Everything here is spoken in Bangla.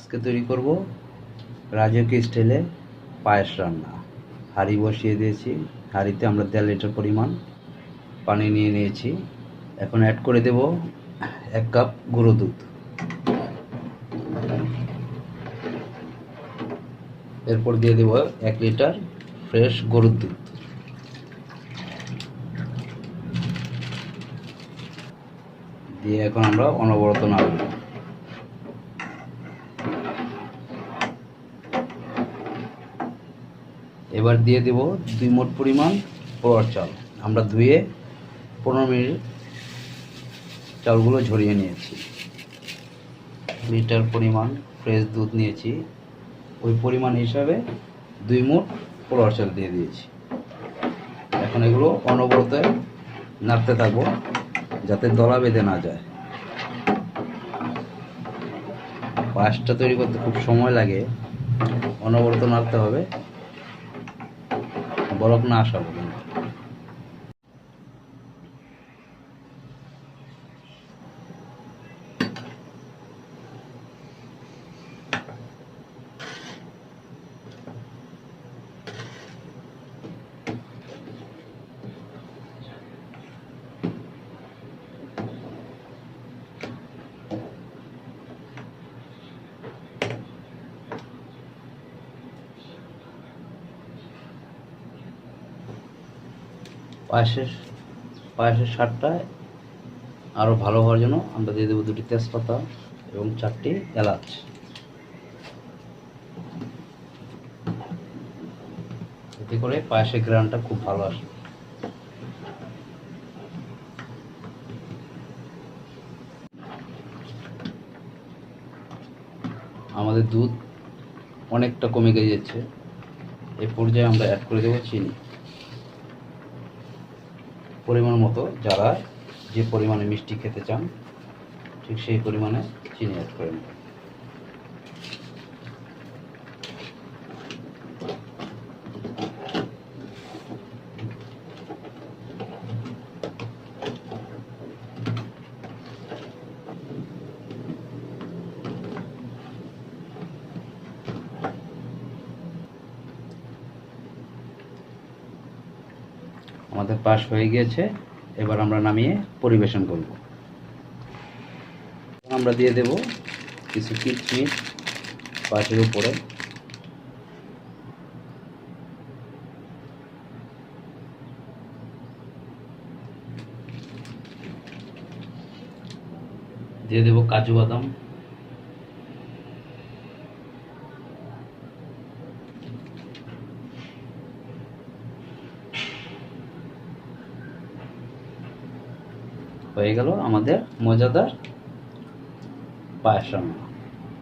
আজকে তৈরি করব রাজকীয় স্টাইলে পায়েস রান্না। হাঁড়ি বসিয়ে দিয়েছি। হাঁড়িতে আমরা 1.5 লিটার পরিমাণ পানি নিয়ে নিয়েছি। এখন অ্যাড করে দেব 1 কাপ গুঁড়ো দুধ। এরপর দিয়ে দেব 1 লিটার ফ্রেশ গরুর দুধ। দিয়ে এখন আমরা অনবরত নাড়ব। এবার দিয়ে দেব 2 মুঠ পরিমাণ পোলার চাল। আমরা ধুয়ে 15 মিনিট চালগুলো ঝরিয়ে নিয়েছি। লিটার পরিমাণ ফ্রেশ দুধ নিয়েছি, ওই পরিমাণ হিসাবে 2 মুঠ পোলার চাল দিয়ে দিয়েছি। এখন এগুলো অনবরত নাড়তে থাকবো যাতে দলা বেঁধে না যায়। পায়েসটা তৈরি করতে খুব সময় লাগে, অনবরত নাড়তে হবে, বরফ না আসা পর্যন্ত। পায়েসের স্বাদটা আরও ভালো হওয়ার জন্য আমরা দিয়ে দেবো 2টি তেজপাতা এবং 4টি এলাচ। এতে করে পায়েসের ঘ্রাণটা খুব ভালো আসে। আমাদের দুধ অনেকটা কমে গিয়েছে। এই পর্যায়ে আমরা অ্যাড করে দেবো চিনি পরিমাণ মতো। যারা যে পরিমাণে মিষ্টি খেতে চান ঠিক সেই পরিমাণে চিনি অ্যাড করে নেবেন। আমাদের পাস হয়ে গিয়েছে। এবার আমরা নামিয়ে পরিবেশন করব। আমরা দিয়ে দেব কিছু কিশমিশ পাশের উপরে। দিয়ে দেব কাজু বাদাম। হয়ে গেল আমাদের মজাদার পায়েস রান্না।